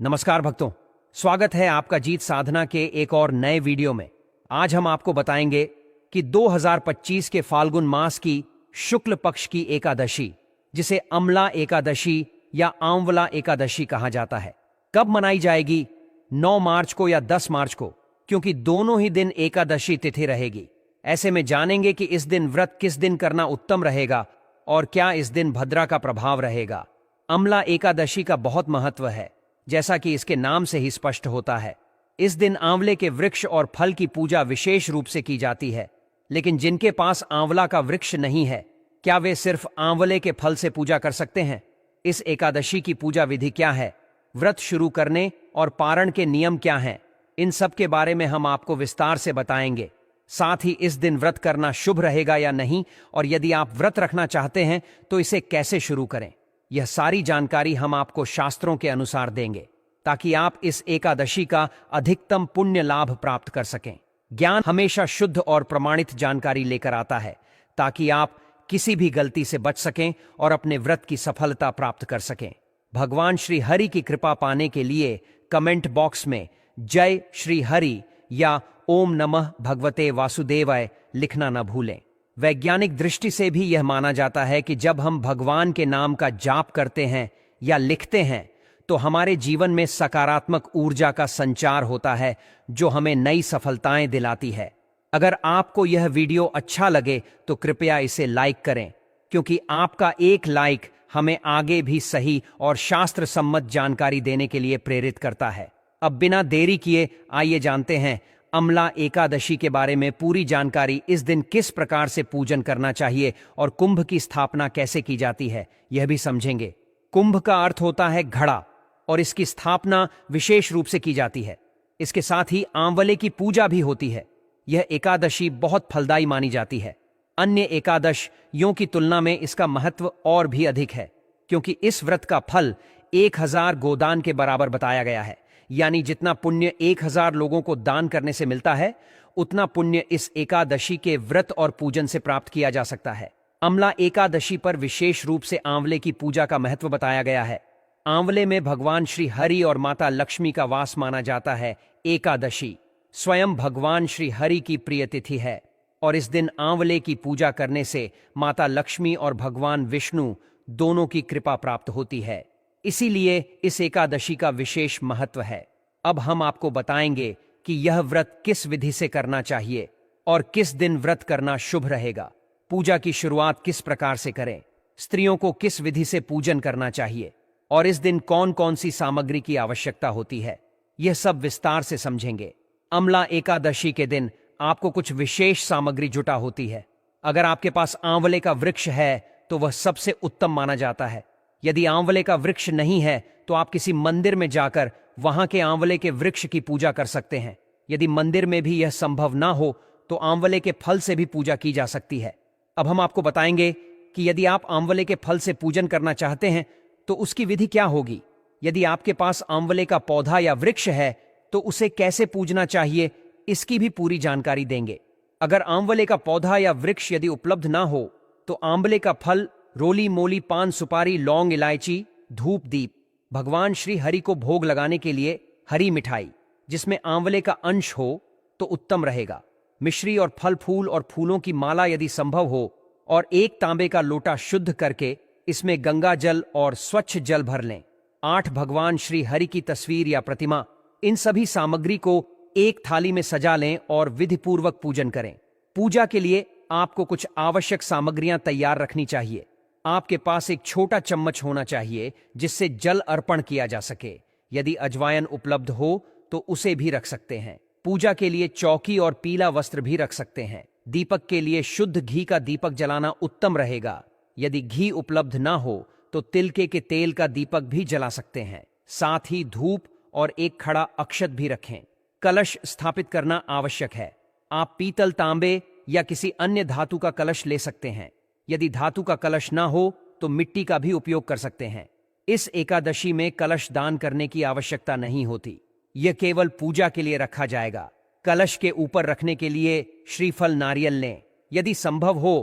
नमस्कार भक्तों, स्वागत है आपका जीत साधना के एक और नए वीडियो में। आज हम आपको बताएंगे कि 2025 के फाल्गुन मास की शुक्ल पक्ष की एकादशी, जिसे अमला एकादशी या आंवला एकादशी कहा जाता है, कब मनाई जाएगी। 9 मार्च को या 10 मार्च को, क्योंकि दोनों ही दिन एकादशी तिथि रहेगी। ऐसे में जानेंगे कि इस दिन व्रत किस दिन करना उत्तम रहेगा और क्या इस दिन भद्रा का प्रभाव रहेगा। अमला एकादशी का बहुत महत्व है, जैसा कि इसके नाम से ही स्पष्ट होता है। इस दिन आंवले के वृक्ष और फल की पूजा विशेष रूप से की जाती है। लेकिन जिनके पास आंवला का वृक्ष नहीं है, क्या वे सिर्फ आंवले के फल से पूजा कर सकते हैं? इस एकादशी की पूजा विधि क्या है, व्रत शुरू करने और पारण के नियम क्या हैं, इन सब के बारे में हम आपको विस्तार से बताएंगे। साथ ही इस दिन व्रत करना शुभ रहेगा या नहीं, और यदि आप व्रत रखना चाहते हैं तो इसे कैसे शुरू करें, यह सारी जानकारी हम आपको शास्त्रों के अनुसार देंगे, ताकि आप इस एकादशी का अधिकतम पुण्य लाभ प्राप्त कर सकें। ज्ञान हमेशा शुद्ध और प्रमाणित जानकारी लेकर आता है, ताकि आप किसी भी गलती से बच सकें और अपने व्रत की सफलता प्राप्त कर सकें। भगवान श्री हरि की कृपा पाने के लिए कमेंट बॉक्स में जय श्री हरि या ओम नमः भगवते वासुदेवाय लिखना न भूलें। वैज्ञानिक दृष्टि से भी यह माना जाता है कि जब हम भगवान के नाम का जाप करते हैं या लिखते हैं तो हमारे जीवन में सकारात्मक ऊर्जा का संचार होता है, जो हमें नई सफलताएं दिलाती है। अगर आपको यह वीडियो अच्छा लगे तो कृपया इसे लाइक करें, क्योंकि आपका एक लाइक हमें आगे भी सही और शास्त्र सम्मत जानकारी देने के लिए प्रेरित करता है। अब बिना देरी किए आइए जानते हैं अमला एकादशी के बारे में पूरी जानकारी। इस दिन किस प्रकार से पूजन करना चाहिए और कुंभ की स्थापना कैसे की जाती है, यह भी समझेंगे। कुंभ का अर्थ होता है घड़ा, और इसकी स्थापना विशेष रूप से की जाती है। इसके साथ ही आंवले की पूजा भी होती है। यह एकादशी बहुत फलदायी मानी जाती है। अन्य एकादशियों की तुलना में इसका महत्व और भी अधिक है, क्योंकि इस व्रत का फल 1000 गोदान के बराबर बताया गया है। यानी जितना पुण्य 1000 लोगों को दान करने से मिलता है, उतना पुण्य इस एकादशी के व्रत और पूजन से प्राप्त किया जा सकता है। अमला एकादशी पर विशेष रूप से आंवले की पूजा का महत्व बताया गया है। आंवले में भगवान श्री हरि और माता लक्ष्मी का वास माना जाता है। एकादशी स्वयं भगवान श्री हरि की प्रिय तिथि है, और इस दिन आंवले की पूजा करने से माता लक्ष्मी और भगवान विष्णु दोनों की कृपा प्राप्त होती है। इसीलिए इस एकादशी का विशेष महत्व है। अब हम आपको बताएंगे कि यह व्रत किस विधि से करना चाहिए और किस दिन व्रत करना शुभ रहेगा। पूजा की शुरुआत किस प्रकार से करें, स्त्रियों को किस विधि से पूजन करना चाहिए, और इस दिन कौन कौन सी सामग्री की आवश्यकता होती है, यह सब विस्तार से समझेंगे। अमला एकादशी के दिन आपको कुछ विशेष सामग्री जुटा होती है। अगर आपके पास आंवले का वृक्ष है तो वह सबसे उत्तम माना जाता है। यदि आंवले का वृक्ष नहीं है तो आप किसी मंदिर में जाकर वहां के आंवले के वृक्ष की पूजा कर सकते हैं। यदि मंदिर में भी यह संभव ना हो तो आंवले के फल से भी पूजा की जा सकती है। अब हम आपको बताएंगे कि यदि आप आंवले के फल से पूजन करना चाहते हैं तो उसकी विधि क्या होगी। यदि आपके पास आंवले का पौधा या वृक्ष है तो उसे कैसे पूजना चाहिए, इसकी भी पूरी जानकारी देंगे। अगर आंवले का पौधा या वृक्ष यदि उपलब्ध ना हो तो आंवले का फल, रोली मोली, पान सुपारी, लौंग, इलायची, धूप दीप, भगवान श्री हरि को भोग लगाने के लिए हरी मिठाई जिसमें आंवले का अंश हो तो उत्तम रहेगा। मिश्री और फल फूल और फूलों की माला यदि संभव हो, और एक तांबे का लोटा शुद्ध करके इसमें गंगा जल और स्वच्छ जल भर लें। 8 भगवान श्री हरि की तस्वीर या प्रतिमा, इन सभी सामग्री को एक थाली में सजा लें और विधिपूर्वक पूजन करें। पूजा के लिए आपको कुछ आवश्यक सामग्रियां तैयार रखनी चाहिए। आपके पास एक छोटा चम्मच होना चाहिए जिससे जल अर्पण किया जा सके। यदि अजवायन उपलब्ध हो तो उसे भी रख सकते हैं। पूजा के लिए चौकी और पीला वस्त्र भी रख सकते हैं। दीपक के लिए शुद्ध घी का दीपक जलाना उत्तम रहेगा। यदि घी उपलब्ध ना हो तो तिलके के तेल का दीपक भी जला सकते हैं। साथ ही धूप और एक खड़ा अक्षत भी रखें। कलश स्थापित करना आवश्यक है। आप पीतल, तांबे या किसी अन्य धातु का कलश ले सकते हैं। यदि धातु का कलश ना हो तो मिट्टी का भी उपयोग कर सकते हैं। इस एकादशी में कलश दान करने की आवश्यकता नहीं होती, यह केवल पूजा के लिए रखा जाएगा। कलश के ऊपर रखने के लिए श्रीफल, नारियल लें। यदि संभव हो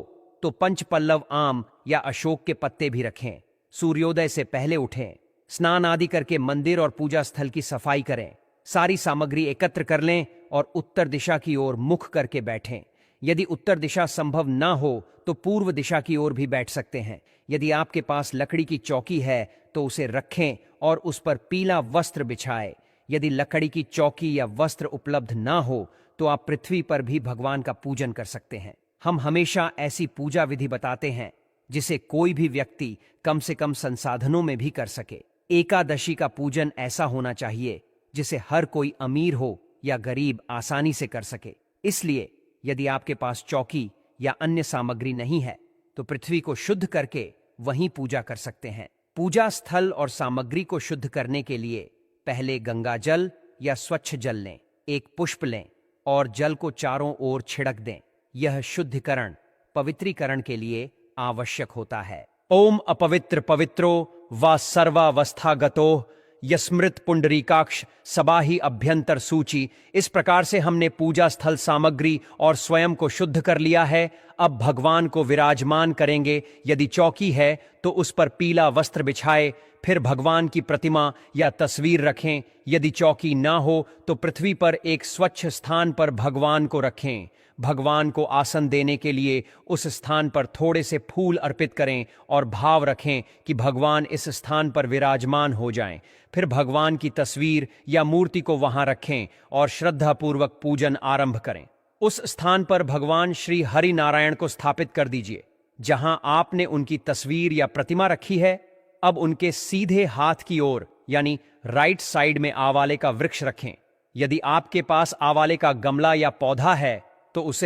तो पंचपल्लव आम या अशोक के पत्ते भी रखें। सूर्योदय से पहले उठें, स्नान आदि करके मंदिर और पूजा स्थल की सफाई करें। सारी सामग्री एकत्र कर लें और उत्तर दिशा की ओर मुख करके बैठें। यदि उत्तर दिशा संभव ना हो तो पूर्व दिशा की ओर भी बैठ सकते हैं। यदि आपके पास लकड़ी की चौकी है तो उसे रखें और उस पर पीला वस्त्र बिछाएं। यदि लकड़ी की चौकी या वस्त्र उपलब्ध ना हो तो आप पृथ्वी पर भी भगवान का पूजन कर सकते हैं। हम हमेशा ऐसी पूजा विधि बताते हैं जिसे कोई भी व्यक्ति कम से कम संसाधनों में भी कर सके। एकादशी का पूजन ऐसा होना चाहिए जिसे हर कोई अमीर हो या गरीब आसानी से कर सके। इसलिए यदि आपके पास चौकी या अन्य सामग्री नहीं है तो पृथ्वी को शुद्ध करके वहीं पूजा कर सकते हैं। पूजा स्थल और सामग्री को शुद्ध करने के लिए पहले गंगा जल या स्वच्छ जल लें, एक पुष्प लें और जल को चारों ओर छिड़क दें। यह शुद्धिकरण, पवित्रीकरण के लिए आवश्यक होता है। ओम अपवित्र पवित्रो व सर्वावस्थागतो यस्मृत पुंडरीकाक्ष सबाही अभ्यंतर सूची। इस प्रकार से हमने पूजा स्थल, सामग्री और स्वयं को शुद्ध कर लिया है। अब भगवान को विराजमान करेंगे। यदि चौकी है तो उस पर पीला वस्त्र बिछाए, फिर भगवान की प्रतिमा या तस्वीर रखें। यदि चौकी ना हो तो पृथ्वी पर एक स्वच्छ स्थान पर भगवान को रखें। भगवान को आसन देने के लिए उस स्थान पर थोड़े से फूल अर्पित करें और भाव रखें कि भगवान इस स्थान पर विराजमान हो जाएं। फिर भगवान की तस्वीर या मूर्ति को वहां रखें और श्रद्धापूर्वक पूजन आरंभ करें। उस स्थान पर भगवान श्री हरि नारायण को स्थापित कर दीजिए जहां आपने उनकी तस्वीर या प्रतिमा रखी है। अब उनके सीधे हाथ की ओर यानी राइट साइड में आवाले का वृक्ष रखें। यदि आपके पास आवाले का गमला या पौधा है तो उसे